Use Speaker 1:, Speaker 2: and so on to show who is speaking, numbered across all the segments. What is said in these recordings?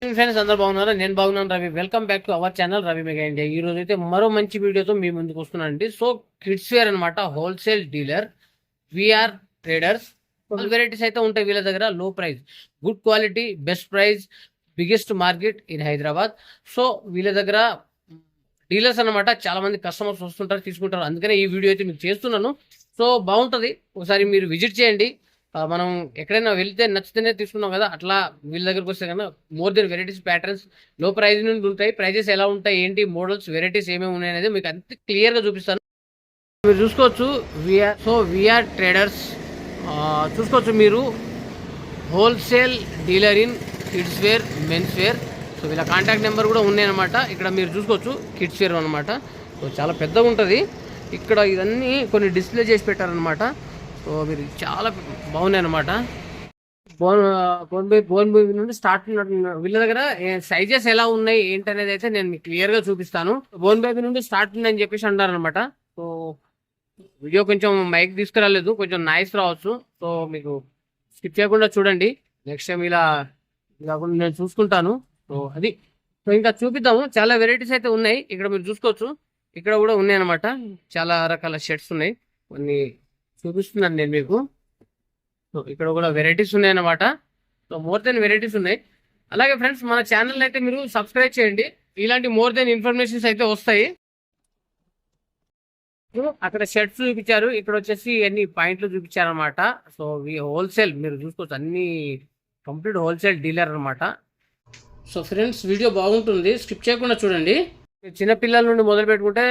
Speaker 1: Friends అందరూ బాగున్నారా? నేను బాగున్నాను. Ravi, welcome back to our channel Ravi mega India. ఈ రోజు అయితే మరో మంచి వీడియోతో మీ ముందుకు వస్తున్నానండి. సో కిడ్స్ వేర్ అనమాట, wholesale dealer, VR traders. All varieties అయితే ఉంటాయి వీళ్ళ దగ్గర. Low price, good quality, best price, biggest market in Hyderabad. So వీళ్ళ దగ్గర డీలర్స్ అనమాట. చాలా మంది కస్టమర్స్ వస్తుంటారు, తీసుకుంటారు. అందుకనే ఈ వీడియో అయితే మీకు చేస్తున్నాను. సో బాగుంటుంది, ఒకసారి మీరు విజిట్ చేయండి. మనం ఎక్కడైనా వెళ్తే నచ్చితేనే తీసుకున్నాం కదా, అట్లా వీళ్ళ దగ్గరకు వస్తే కన్నా మోర్ దెన్ వెరైటీస్, ప్యాటర్న్స్ లో ప్రైస్ నుండి ఉంటాయి. ప్రైజెస్ ఎలా ఉంటాయి, ఏంటి మోడల్స్, వెరైటీస్ ఏమేమి ఉన్నాయి అనేది మీకు అంత క్లియర్గా చూపిస్తాను. మీరు చూసుకోవచ్చు. విఆర్ ట్రేడర్స్ చూసుకోవచ్చు మీరు. Wholesale dealer in kids wear, mens wear. So వీళ్ళ కాంటాక్ట్ నెంబర్ కూడా ఉన్నాయన్నమాట. ఇక్కడ మీరు చూసుకోవచ్చు, కిడ్స్ వేర్ అనమాట. సో చాలా పెద్దగా ఉంటుంది. ఇక్కడ ఇవన్నీ కొన్ని డిస్ప్లే చేసి పెట్టారనమాట. సో మీరు చాలా బాగున్నాయి అనమాట. బోన్ బేబీ నుండి స్టార్ట్ వీళ్ళ దగ్గర సైజెస్ ఎలా ఉన్నాయి ఏంటి అనేది అయితే నేను మీకు క్లియర్ గా చూపిస్తాను. బోన్ బేబీ నుండి స్టార్ట్ అని చెప్పేసి అంటారు అనమాట. సో వీడియో కొంచెం మైక్ తీసుకురాలేదు, కొంచెం నాయిస్ రావచ్చు. సో మీకు స్కిప్ చేయకుండా చూడండి. నెక్స్ట్ టైం ఇలా కాకుండా నేను చూసుకుంటాను. సో అది. సో ఇంకా చూపిద్దాము. చాలా వెరైటీస్ అయితే ఉన్నాయి. ఇక్కడ మీరు చూసుకోవచ్చు, ఇక్కడ కూడా ఉన్నాయి అనమాట. చాలా రకాల షర్ట్స్ ఉన్నాయి, కొన్ని చూపిస్తున్నాను నేను మీకు. సో ఇక్కడ కూడా వెరైటీస్ ఉన్నాయి అన్నమాట. సో మోర్ దెన్ వెరైటీస్ ఉన్నాయి. అలాగే ఫ్రెండ్స్, మన ఛానల్ అయితే మీరు సబ్స్క్రైబ్ చేయండి. ఇలాంటి మోర్ దెన్ ఇన్ఫర్మేషన్స్ అయితే వస్తాయి. అక్కడ షర్ట్స్ చూపించారు, ఇక్కడ వచ్చేసి అన్ని పాయింట్లు చూపించారు అనమాట. సో హోల్సేల్ మీరు చూసుకోవచ్చు, అన్ని కంప్లీట్ హోల్సేల్ డీలర్ అనమాట. సో ఫ్రెండ్స్, వీడియో బాగుంటుంది, స్కిప్ చేయకుండా చూడండి. చిన్న పిల్లల నుండి మొదలు పెట్టుకుంటే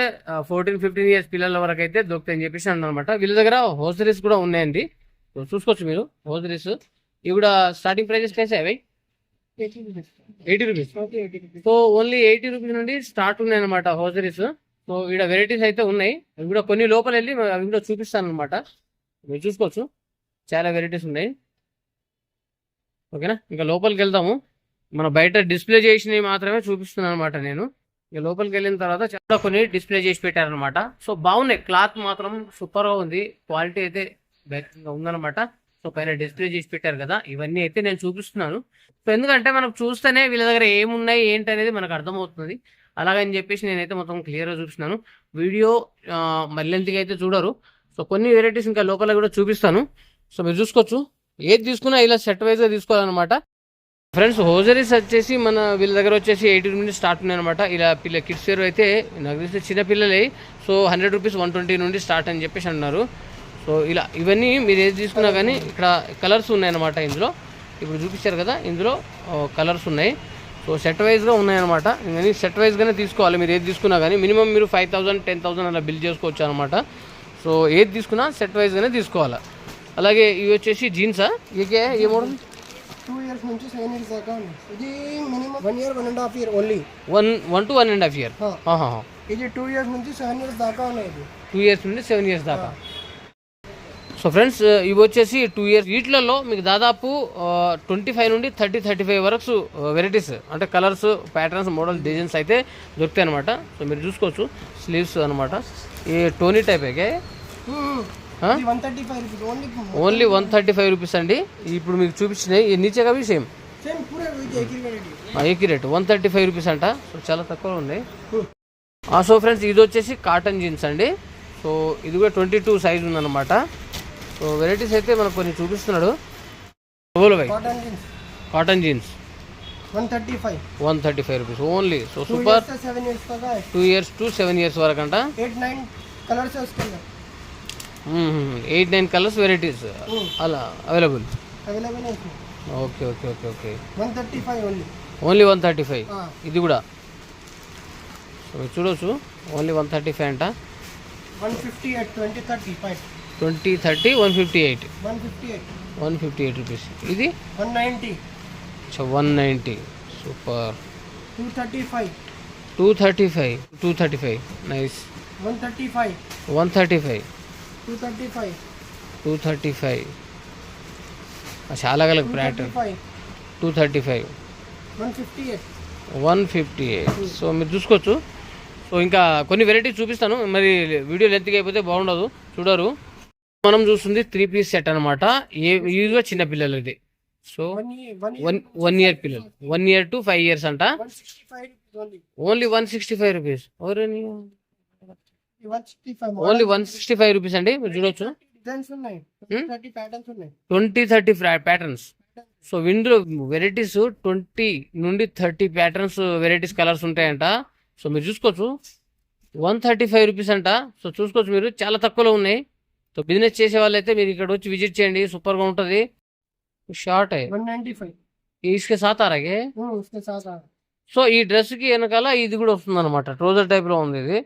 Speaker 1: 14-15 ఇయర్స్ పిల్లల వరకు అయితే దొరుకుతాయని చెప్పేసి అనమాట. వీళ్ళ దగ్గర హోజరీస్ కూడా ఉన్నాయండి. సో చూసుకోవచ్చు మీరు హోజరీస్. ఇవి కూడా స్టార్టింగ్ ప్రైజెస్ కైతే అవి 80 రూపీస్. సో ఓన్లీ 80 రూపీస్ నుండి స్టార్ట్ ఉన్నాయి అనమాట హోజరీస్. సో ఇక్కడ వెరైటీస్ అయితే ఉన్నాయి. అవి కూడా కొన్ని లోపల వెళ్ళి అవి కూడా చూపిస్తాను అనమాట. మీరు చూసుకోవచ్చు, చాలా వెరైటీస్ ఉన్నాయి. ఓకేనా, ఇంకా లోపలికి వెళ్దాము. మన బయట డిస్ప్లే చేసినవి మాత్రమే చూపిస్తున్నాను అనమాట నేను. ఇక లోపలికి వెళ్ళిన తర్వాత చాలా కొన్ని డిస్ప్లే చేసి పెట్టారనమాట. సో బాగున్నాయి, క్లాత్ మాత్రం సూపర్గా ఉంది, క్వాలిటీ అయితే బెటర్గా ఉందనమాట. సో పైన డిస్ప్లే చేసి పెట్టారు కదా, ఇవన్నీ అయితే నేను చూపిస్తున్నాను. సో ఎందుకంటే మనకు చూస్తేనే వీళ్ళ దగ్గర ఏమున్నాయి ఏంటి అనేది మనకు అర్థమవుతుంది. అలాగని చెప్పేసి నేనైతే మొత్తం క్లియర్గా చూపిస్తున్నాను. వీడియో మళ్ళెంతగా అయితే చూడరు. సో కొన్ని వెరైటీస్ ఇంకా లోపల కూడా చూపిస్తాను. సో మీరు చూసుకోవచ్చు, ఏది తీసుకున్నా ఇలా సెట్ వైజ్గా తీసుకోవాలన్నమాట. ఫ్రెండ్స్, హోజరీస్ వచ్చేసి మన వీళ్ళ దగ్గర వచ్చేసి 80 నుండి స్టార్ట్ ఉన్నాయి అనమాట. ఇలా కిడ్స్ వేర్ అయితే నాకు తెలిసి చిన్న పిల్లలే. సో 100 రూపీస్, 120 నుండి స్టార్ట్ అని చెప్పేసి అన్నారు. సో ఇలా ఇవన్నీ మీరు ఏది తీసుకున్నా కానీ ఇక్కడ కలర్స్ ఉన్నాయన్నమాట. ఇందులో ఇప్పుడు చూపించారు కదా, ఇందులో కలర్స్ ఉన్నాయి. సో సెట్ వైజ్గా ఉన్నాయన్నమాట. ఇవన్నీ సెట్ వైజ్గానే తీసుకోవాలి. మీరు ఏది తీసుకున్నా కానీ మినిమం మీరు 5000, 10,000 అలా బిల్ చేసుకోవచ్చు అనమాట. సో ఏది తీసుకున్నా సెట్ వైజ్గానే తీసుకోవాలి. అలాగే ఇవి వచ్చేసి జీన్సా, ఏ మోడల్?
Speaker 2: 2 years నుంచి 7 years దాకా ఇది minimum 1 year 1.5 year only.
Speaker 1: 1 to 1.5 year.
Speaker 2: ఇది 2 years నుంచి 7 years దాకా ఉన్నాయి.
Speaker 1: 2 years నుండి 7 years దాకా. సో ఫ్రెండ్స్, ఇవి వచ్చేసి 2 years. వీటిలలో మీకు దాదాపు 25 నుండి 30-35 వరకు వెరైటీస్ అంటే కలర్స్, ప్యాటర్న్స్, మోడల్, డిజైన్స్ అయితే దొరుకుతాయి అనమాట. సో మీరు చూసుకోవచ్చు, స్లీవ్స్ అనమాట. ఈ టోనీ టైప్ ఓన్లీ 135 రూపీస్ అండి. ఇప్పుడు మీకు చూపించినాయి నీచే కవి సేమ్ ఏకీ రేట్ 135 రూపీస్ అంట. సో చాలా తక్కువ ఉన్నాయి. సో ఫ్రెండ్స్, ఇది వచ్చేసి కాటన్ జీన్స్ అండి. సో ఇది కూడా 22 సైజ్ ఉందన్నమాట. సో వెరైటీస్ అయితే మనకు కొన్ని చూపిస్తున్నాడు. Cotton jeans 135 rupees only. So super. 2 years to 7 years వరకు అంట.
Speaker 2: 8-9 కలర్స్ వస్తాయి.
Speaker 1: 8-9 కలర్స్ వెరైటీస్ అలా available. Okay okay okay okay
Speaker 2: 135
Speaker 1: only 135. ఇది కూడా సో చూడవచ్చు, ఓన్లీ 135 అంట.
Speaker 2: 158
Speaker 1: 2030 158 రూపీస్. ఇది 190. సూపర్. 235 నైస్. 135 235 చాలా గలకి ప్యాటర్న్. 235 158. సో మీరు చూసుకోవచ్చు. సో ఇంకా కొన్ని వెరైటీస్ చూపిస్తాను, మరి వీడియో లెంత్గా అయిపోతే బాగుండదు, చూడరు. మనం చూస్తుంది 3 piece సెట్ అనమాట. యూజ్గా చిన్న పిల్లలది. సో
Speaker 2: 1
Speaker 1: 1 year పిల్లలు 1 year to 5 years అంట.
Speaker 2: 165 only.
Speaker 1: ఓన్లీ 165 రూపీస్.165 ఓన్లీ 165 రూపీస్ అండి. మీరు చూడొచ్చు
Speaker 2: డిజైన్స్ ఉన్నాయి, 30 ప్యాటర్న్స్ ఉన్నాయి.
Speaker 1: 20-30 ప్యాటర్న్స్. సో ఇందులో వెరైటీస్ 20 నుండి 30 ప్యాటర్న్స్ వెరైటీస్ కలర్స్ ఉంటాయంట. సో మీరు చూసుకోవచ్చు 135 రూపీస్ అంట. సో చూసుకోవచ్చు మీరు, చాలా తక్కువలో ఉన్నాయి. సో బిజినెస్ చేసే వాళ్ళైతే మీరు ఇక్కడ వచ్చి విజిట్ చేయండి, సూపర్గా ఉంటుంది. షార్ట్
Speaker 2: 195
Speaker 1: इसके साथ आ रहा है.
Speaker 2: उसके साथ आ
Speaker 1: సో ఈ డ్రెస్ కి వెనకాల ఇది కూడా వస్తుంది అనమాట, ట్రౌజర్ టైప్ లో ఉంది ఇది.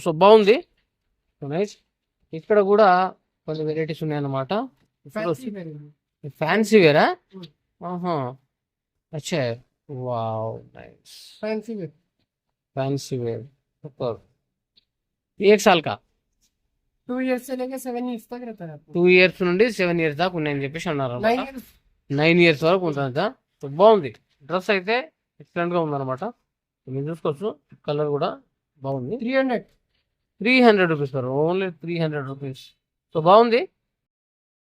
Speaker 1: సో బాగుంది, నైస్. ఇక్కడ కూడా కొన్ని వెరైటీస్ ఉన్నాయి అనమాట. ఫ్యాన్సీ వేరా? ఆహా, అచ్చా, wow, nice.
Speaker 2: Fancy where
Speaker 1: fancy where, super. एक साल का
Speaker 2: 2 इयर्स से लेके 7 इयर्स तक रहता है आपको.
Speaker 1: 2 years నుండి 7 years దాకా ఉన్నాయని చెప్పేసి అన్నారు
Speaker 2: 9
Speaker 1: అనమాట.
Speaker 2: इयर्स
Speaker 1: 9 years వరకు ఉంటుందంట. సో బాగుంది, డ్రెస్ అయితే ఎక్సలెంట్ గా ఉందన్నమాట. మీరు చూసుకోవచ్చు, కలర్ కూడా బాగుంది. 300 rupees sir, only 300 rupees. So బాగుంది,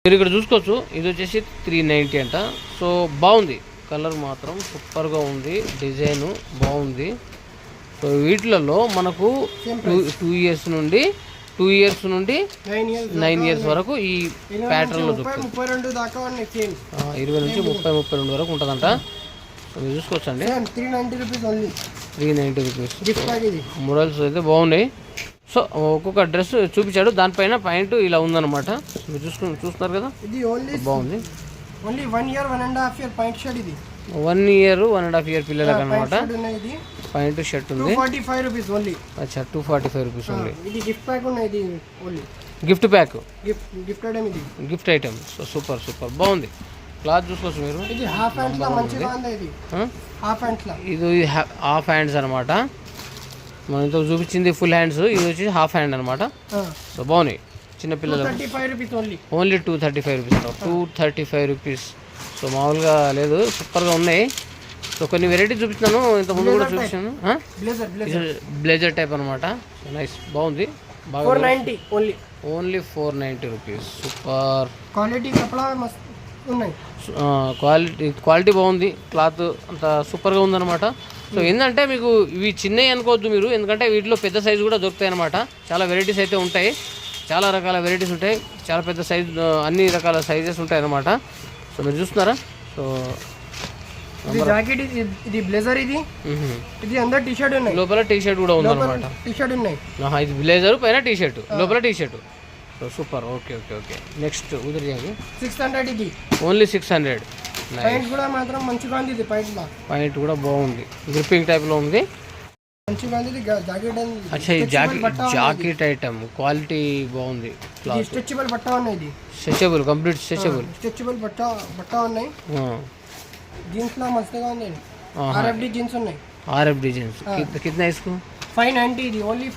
Speaker 1: మీరు ఇక్కడ చూసుకోవచ్చు. ఇది వచ్చేసి 390 అంట. సో బాగుంది, కలర్ మాత్రం సూపర్గా ఉంది, డిజైన్ బాగుంది. సో వీటిలలో మనకు 2 years నుండి 9 years వరకు ఈ ప్యాటర్న్ లో దొరుకుతుంది.
Speaker 2: 32 దాకా ఉన్నాయి సేమ్.
Speaker 1: 20 నుంచి 32 వరకు ఉంటుందంట. సో మీరు చూసుకోవచ్చండి.
Speaker 2: 390 rupees only.
Speaker 1: 390 rupees.
Speaker 2: Gift pack ఇది.
Speaker 1: మోడల్స్ అయితే బాగున్నాయి. సో ఒక్కొక్క డ్రెస్ చూపించాడు, దానిపైన పాయింట్ ఇలా ఉందన్నమాట. మీరు చూస్తున్నారు కదా,
Speaker 2: ఇది ఓన్లీ
Speaker 1: బాగుంది.
Speaker 2: 1 year 1.5 year పాయింట్ షర్ట్ ఇది.
Speaker 1: 1 year 1.5 year పిల్లలకు అనమాట.
Speaker 2: ఇది
Speaker 1: పాయింట్ షర్ట్ ఉంది.
Speaker 2: 245 రూపీస్ ఓన్లీ.
Speaker 1: అచ్చా, 245 రూపీస్ ఓన్లీ.
Speaker 2: ఇది గిఫ్ట్ ప్యాక్ ఉన్నాయి, ఇది only
Speaker 1: gift pack,
Speaker 2: gift item ఇది.
Speaker 1: Gift item. సో సూపర్ బాగుంది. క్లాత్ చూసుకోవచ్చు మీరు.
Speaker 2: ఇది హాఫ్ హ్యాండ్స్ లా మంచిగా ఉంది. ఇది హాఫ్ హ్యాండ్స్ లా.
Speaker 1: ఇది హాఫ్ హ్యాండ్స్ అనమాట. మనం ఇంత చూపించింది ఫుల్ హ్యాండ్స్, ఇది వచ్చి హాఫ్ హ్యాండ్ అనమాట. సో బాగున్నాయి చిన్న పిల్లలు.
Speaker 2: 235 rupees only.
Speaker 1: Only 235 rupees. 235 rupees. So మామూలుగా లేదు, సూపర్గా ఉన్నాయి. సో కొన్ని వెరైటీ చూపిస్తాను, ఇంతకుముందు కూడా చూపించాను. బ్లేజర్ టైప్ అనమాట. సో నైస్, బాగుంది.
Speaker 2: 490 only.
Speaker 1: Only 490 rupees. Super
Speaker 2: quality కపడా మస్త్ ఉన్నాయి.
Speaker 1: క్వాలిటీ బాగుంది, క్లాత్ అంత సూపర్గా ఉందన్నమాట. సో ఏంటంటే మీకు ఇవి చిన్నవి అనుకోవద్దు మీరు, ఎందుకంటే వీటిలో పెద్ద సైజు కూడా దొరుకుతాయి అనమాట. చాలా వెరైటీస్ అయితే ఉంటాయి, చాలా రకాల వెరైటీస్ ఉంటాయి, చాలా పెద్ద సైజు, అన్ని రకాల సైజెస్ ఉంటాయి అన్నమాట. సో మీరు చూస్తున్నారా. సో
Speaker 2: ఇది జాకెట్, ఇది బ్లేజర్, ఇది అందర్ టీ షర్ట్ ఉన్నాయి,
Speaker 1: లోపల టీ షర్ట్ కూడా ఉందన్నమాట.
Speaker 2: టీ షర్ట్ ఉన్నాయి.
Speaker 1: ఇది బ్లేజర్, పైన టీ షర్ట్, లోపల T shirt. So super. Okay. Next ఉదర్ చేయండి.
Speaker 2: 600 ఇది.
Speaker 1: ఓన్లీ 600.
Speaker 2: పాయింట్ కూడా మాత్రం మంచిగా ఉంది. ఇది
Speaker 1: పాయింట్ కూడా బాగుంది, గ్రిప్పింగ్ టైప్ లో ఉంది,
Speaker 2: మంచిగా ఉంది. ఇది జాకెట్.
Speaker 1: అచ్చా, ఈ జాకెట్ ఐటమ్ క్వాలిటీ బాగుంది.
Speaker 2: స్ట్రెచబుల్ బట్ట ఉన్నాయి. ఇది
Speaker 1: స్ట్రెచబుల్, కంప్లీట్ స్ట్రెచబుల్
Speaker 2: బట్ట ఉన్నాయి. జీన్స్ లా మస్తుగా ఉంది. RFD జీన్స్ ఉన్నాయి.
Speaker 1: RFD జీన్స్ कितना इसको?
Speaker 2: 590 ఇది. Only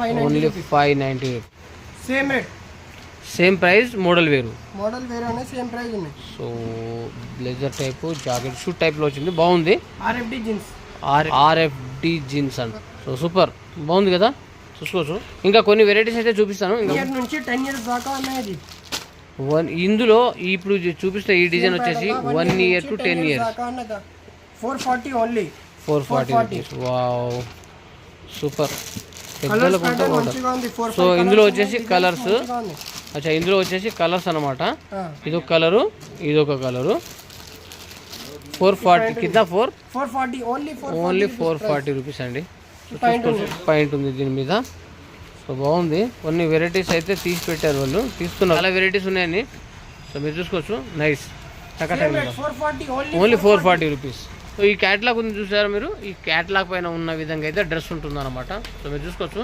Speaker 1: 590.
Speaker 2: Same rate,
Speaker 1: same price. Model వేరు
Speaker 2: అనే సేమ్ ప్రైస్ ఉన్నాయి.
Speaker 1: So blazer type, jacket shoot type లో వచ్చింది, బాగుంది.
Speaker 2: RFD jeans.
Speaker 1: RFD జీన్స్ అంట. సో సూపర్, బాగుంది కదా. చూసుకోవచ్చు. ఇంకా కొన్ని వెరైటీస్ అయితే చూపిస్తాను. ఇంకా
Speaker 2: నుంచి 10 years దాకా ఉన్నాయి.
Speaker 1: ఇందులో ఇప్పుడు చూపిస్తే ఈ డిజైన్ వచ్చేసి 1 year to 10 years.
Speaker 2: 440 only.
Speaker 1: 440 rupees. Wow, super. పెద్దలకు ఉంటా. సో ఇందులో వచ్చేసి కలర్స్. అచ్చా, ఇందులో వచ్చేసి కలర్స్ అనమాట. ఇదొక కలరు, ఇదొక కలరు. 440 కింద 440 ఓన్లీ 440 రూపీస్ అండి. పాయింట్ ఉంది దీని మీద. సో బాగుంది. కొన్ని వెరైటీస్ అయితే తీసి పెట్టారు వాళ్ళు, తీసుకున్నారు. చాలా వెరైటీస్ ఉన్నాయని. సో మీరు చూసుకోవచ్చు. నైస్. Only 440 rupees. సో ఈ క్యాట్లాగ్ ఉంది చూసారా మీరు, ఈ క్యాట్లాగ్ పైన ఉన్న విధంగా అయితే డ్రెస్ ఉంటుంది అనమాట. సో మీరు చూసుకోవచ్చు.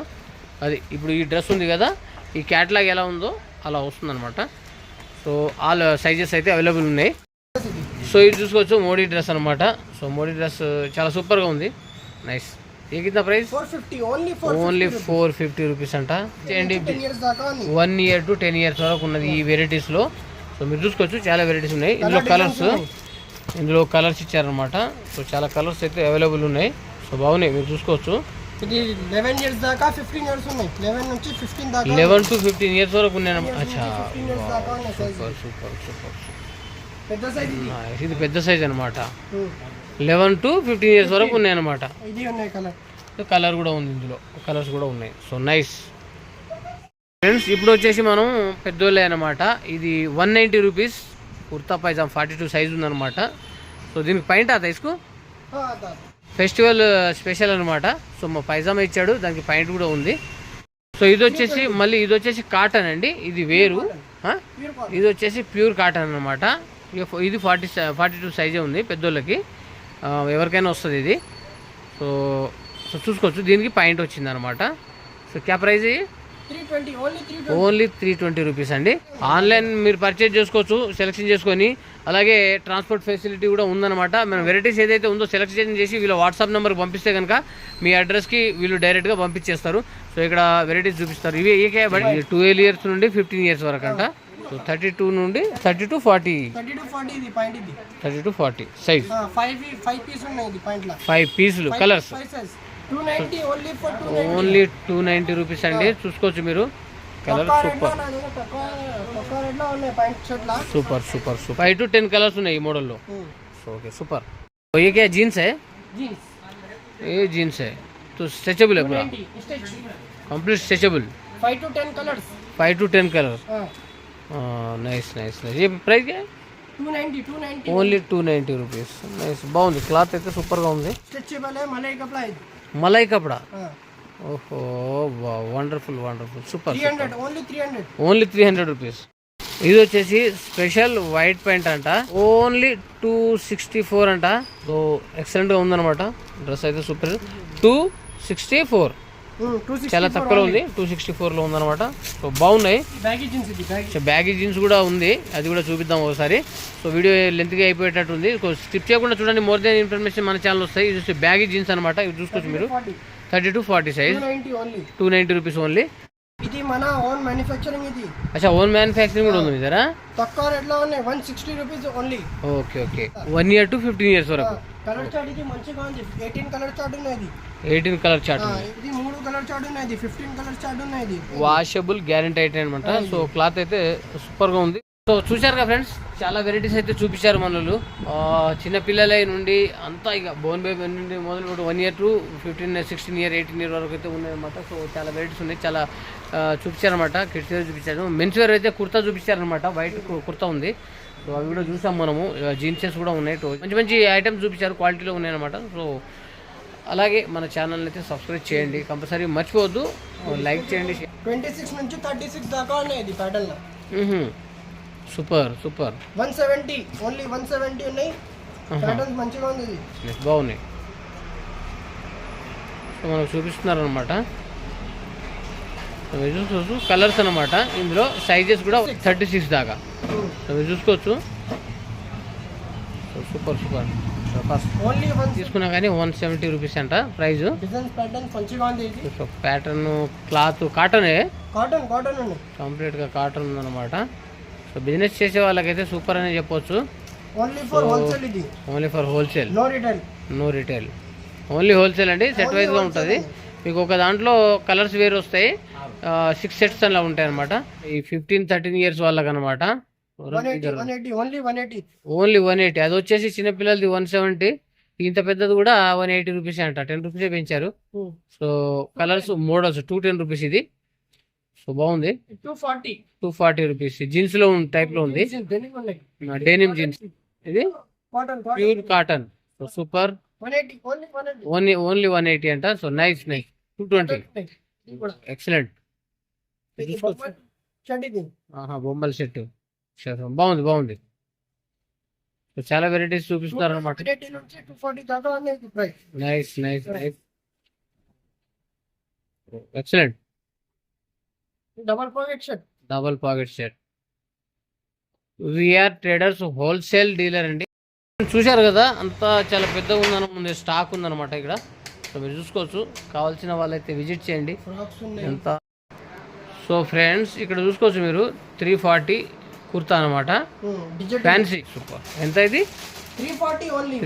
Speaker 1: అది ఇప్పుడు ఈ డ్రెస్ ఉంది కదా, ఈ క్యాట్లాగ్ ఎలా ఉందో అలా వస్తుంది అనమాట. సో ఆల్ సైజెస్ అయితే అవైలబుల్ ఉన్నాయి. సో ఇది చూసుకోవచ్చు, మోడీ డ్రెస్ అనమాట. సో మోడీ డ్రెస్ చాలా సూపర్గా ఉంది. నైస్. ఏ కింద ప్రైస్? ఓన్లీ 450 రూపీస్ అంట. 1 year to 10 years వరకు ఉన్నది ఈ వెరైటీస్లో. సో మీరు చూసుకోవచ్చు, చాలా వెరైటీస్ ఉన్నాయి. ఇందులో కలర్స్ ఇచ్చారనమాట. సో చాలా కలర్స్ అయితే అవైలబుల్ ఉన్నాయి. సో బాగున్నాయి, మీరు చూసుకోవచ్చు.
Speaker 2: ఇది 11 years దాకా 15 years ఉన్నాయి. 11 నుంచి 15 దాకా
Speaker 1: 11 to 15 years వరకు ఉన్నాయి. అచ్చా, సూపర్.
Speaker 2: పెద్ద సైజ్ ఇది.
Speaker 1: ఇది పెద్ద సైజ్ అనమాట. 11 to 15 ఇయర్స్ వరకు ఉన్నాయి అనమాట.
Speaker 2: ఇది ఉన్నాయి
Speaker 1: కలర్ కూడా ఉంది, ఇందులో కలర్స్ కూడా ఉన్నాయి. So nice friends. ఇప్పుడు వచ్చేసి మనం పెద్దోళ్ళే అనమాట. ఇది 190 రూపీస్ కుర్తా పైజామా 42 సైజ్ ఉందన్నమాట. సో దీనికి పైంట్ తీసుకు ఫెస్టివల్ స్పెషల్ అనమాట. సో మా పైజామా ఇచ్చాడు, దానికి పైంట్ కూడా ఉంది. సో ఇది వచ్చేసి మళ్ళీ ఇది వచ్చేసి కాటన్ అండి, ఇది వేరు. ఇది వచ్చేసి ప్యూర్ కాటన్ అనమాట. ఇది 42 సైజే ఉంది పెద్దోళ్ళకి, ఎవరికైనా వస్తుంది ఇది. సో సో చూసుకోవచ్చు, దీనికి పాయింట్ వచ్చింది అనమాట. సో క్యా ప్రైజ్ ఓన్లీ 320 రూపీస్ అండి. ఆన్లైన్ మీరు పర్చేజ్ చేసుకోవచ్చు సెలెక్షన్ చేసుకొని. అలాగే ట్రాన్స్పోర్ట్ ఫెసిలిటీ కూడా ఉందన్నమాట. మనం వెరైటీస్ ఏదైతే ఉందో సెలెక్షన్ చేసి వీళ్ళ వాట్సాప్ నెంబర్కి పంపిస్తే కనుక మీ అడ్రస్కి వీళ్ళు డైరెక్ట్గా పంపించేస్తారు. సో ఇక్కడ వెరైటీస్ చూపిస్తారు. ఇవి ఏకే 12 ఇయర్స్ నుండి 15 ఇయర్స్ వరకు అంట. సో 32 నుండి 30 to 40 సైజ్. 5 పీసులు కలర్స్ ఓన్లీ 290 రూపీస్ అండి. చూసుకోవచ్చు మీరు. కలర్ సూపర్ 5 to 10 కలర్స్ ఉన్నాయి ఈ మోడల్లో. ఓకే సూपर. ये क्या जीन्स है? ये जीन्स है तो स्ट्रेचेबल है पूरा, complete stretchable.
Speaker 2: 5 to 10
Speaker 1: colours. Nice. ये प्राइस क्या है? 290 ఓన్లీ 290 రూపీస్. నైస్, బాగుంది. క్లాత్ అయితే సూపర్గా ఉంది.
Speaker 2: స్ట్రెచబుల్ है,
Speaker 1: మలై కపడా. ఓహో వండర్ఫుల్ సూపర్. Only 300 rupees. ఇది వచ్చేసి స్పెషల్ వైట్ ప్యాంట్ అంట. ఓన్లీ 264 అంట. సో ఎక్సలెంట్ గా ఉందన్నమాట. డ్రెస్ అయితే సూపర్. 264 చాలా తక్కువలో ఉంది. 264 లో ఉందన్నమాట. సో బాగున్నాయి. బ్యాగీ జీన్స్ కూడా ఉంది, అది కూడా చూపిద్దాం ఒకసారి. సో వీడియో లెంత్గా అయిపోయేటట్టు ఉంది. స్కిప్ చేయకుండా చూడండి, మోర్ దెన్ ఇన్ఫర్మేషన్ మన ఛానల్ వస్తాయి. ఇది వచ్చి బ్యాగీ జీన్స్ అనమాట. ఇవి చూసుకోవచ్చు మీరు. 30 to 40 సైజ్. 290 rupees only.
Speaker 2: ఇది మన ఓన్ మ్యానుఫ్యాక్చరింగ్. ఇది
Speaker 1: అచ్చా ఓన్ మ్యానుఫ్యాక్చరింగ్ కూడా ఉంది ఇదరా.
Speaker 2: తక్కువ రేట్లో ఉన్నాయి. 160 rupees only.
Speaker 1: Okay 1 year to 15 years వరకు.
Speaker 2: కలర్ చార్ట్ ఇది మంచిగా ఉంది. 18 కలర్ చార్ట్ ఉన్నాయి.
Speaker 1: 18 కలర్ చార్ట్.
Speaker 2: ఇది 3 కలర్ చార్ట్ ఉన్నాయి. 15 కలర్ చార్ట్ ఉన్నాయి.
Speaker 1: వాషబుల్ గ్యారెంటీ ఐటమ్ అనమాట. సో క్లాత్ అయితే సూపర్ గా ఉంది. సో చూశారుగా ఫ్రెండ్స్, చాలా వెరైటీస్ అయితే చూపించారు మనలు. చిన్నపిల్లల నుండి అంతా ఇక బోన్ బేబీ నుండి మొదలు 1 year to 15, 16 year, 18 year వరకు అయితే ఉన్నాయన్నమాట. సో చాలా వెరైటీస్ ఉన్నాయి, చాలా చూపించారనమాట. కిడ్స్ వేర్ చూపించారు. మెన్స్ వేర్ అయితే కుర్తా చూపించారనమాట. వైట్ కుర్తా ఉంది. సో అవి కూడా చూసాం మనము. జీన్సెస్ కూడా ఉన్నాయి. మంచి ఐటమ్స్ చూపించారు, క్వాలిటీలో ఉన్నాయన్నమాట. సో అలాగే మన ఛానల్ని అయితే సబ్స్క్రైబ్ చేయండి కంపల్సరీ, మర్చిపోవద్దు. లైక్ చేయండి.
Speaker 2: 26 నుంచి 36 దాకా ఉన్నాయి ఇది ప్యాటర్న్.
Speaker 1: సూపర్
Speaker 2: 170 ఓన్లీ 170 ఉన్నాయి. ప్యాటర్న్స్ మంచిగా ఉంది. ఇది
Speaker 1: బాగున్నాయి. సో మనకు చూపిస్తున్నారు అనమాట. మీరు చూసుకోవచ్చు కలర్స్ అనమాట. ఇందులో సైజెస్ కూడా 36 దాకా. సో మీరు చూసుకోవచ్చు. సూపర్ తీసుకున్నా కానీ 170 రూపీస్ అంట price. Pattern cloth cotton complete గా కాటన్ ఉందన్నమాట. సో బిజినెస్ చేసే వాళ్ళకైతే సూపర్ అని చెప్పొచ్చు. Only for wholesale, no retail. Only wholesale అండి. సెట్ వైజ్ గా ఉంటుంది. మీకు ఒక దాంట్లో కలర్స్ వేరు వస్తాయి. 6 sets అలా ఉంటాయి అనమాట. ఈ 15-13 years వాళ్ళకి అనమాట. ఓన్లీ 180. అది వచ్చేసి చిన్నపిల్లలది 170. ఇంత పెద్దది కూడా 180 రూపీస్ అంట. 10 రూపీసే పెంచారు. సో కలర్స్ మోడల్స్ 210 రూపీస్ ఇది. సో బాగుంది. 240 రూపీస్. జీన్స్ లో టైప్ లో ఉంది. Denim jeans. ఇది pure cotton. So super. Only 180 అంట. So nice 220. ఎక్సలెంట్. బొమ్మల సెట్ బాగుంది. సో చాలా వెరైటీస్ చూపిస్తున్నారు అనమాట. Nice excellent. Double pocket shirt. VR traders wholesale dealer అండి. చూశారు కదా, అంతా చాలా పెద్దగా ఉందన్న స్టాక్ ఉందన్నమాట ఇక్కడ. సో మీరు చూసుకోవచ్చు. కావాల్సిన వాళ్ళైతే విజిట్ చేయండి. ఎంత. సో ఫ్రెండ్స్ ఇక్కడ చూసుకోవచ్చు మీరు 340 కుర్తా అనమాట. Fancy super. ఎంత ఇది? 340.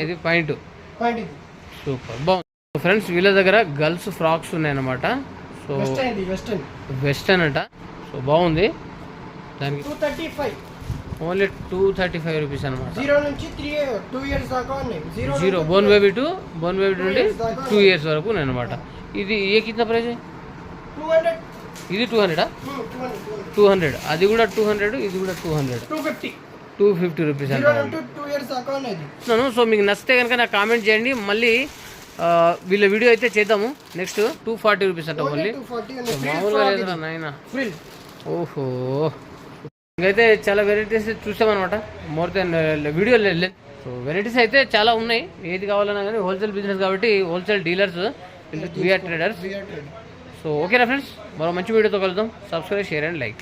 Speaker 1: ఇది పాయింట్ సూపర్ బాగుంది. ఫ్రెండ్స్ వీళ్ళ దగ్గర గర్ల్స్ ఫ్రాక్స్ ఉన్నాయన్నమాట. సో వెస్టర్న్ అంట. సో బాగుంది. దానికి ఓన్లీ 235 రూపీస్ అనమాట.
Speaker 2: 0 నుంచి 2 ఇయర్స్ దాకా ఉన్నాయి.
Speaker 1: జీరో బోన్ బేబీ నుండి 2 ఇయర్స్ వరకు ఉన్నాయి అనమాట. ఇది ఏ కింద ప్రైస్?
Speaker 2: 200.
Speaker 1: ఇది 200. 200. అది కూడా 200, ఇది కూడా 200. 250 రూపీస్ అంటే.
Speaker 2: 2 ఇయర్స్ దాకా ఉన్నాయి.
Speaker 1: సో మీకు నచ్చితే కనుక నాకు కామెంట్ చేయండి. మళ్ళీ వీళ్ళ వీడియో అయితే చేద్దాము. నెక్స్ట్ 240 రూపీస్ అంట ఓన్లీ. మామూలుగా లేదురా నాయన. ఓహో, ఇంకైతే చాలా వెరైటీస్ చూసామన్నమాట. మోర్ దెన్ వీడియో లేదు. సో వెరైటీస్ అయితే చాలా ఉన్నాయి. ఏది కావాలన్నా కానీ హోల్సేల్ బిజినెస్ కాబట్టి wholesale dealers VR traders. So ఓకేనా ఫ్రెండ్స్, మరో మంచి వీడియోతో కలుద్దాం. Subscribe, share and like.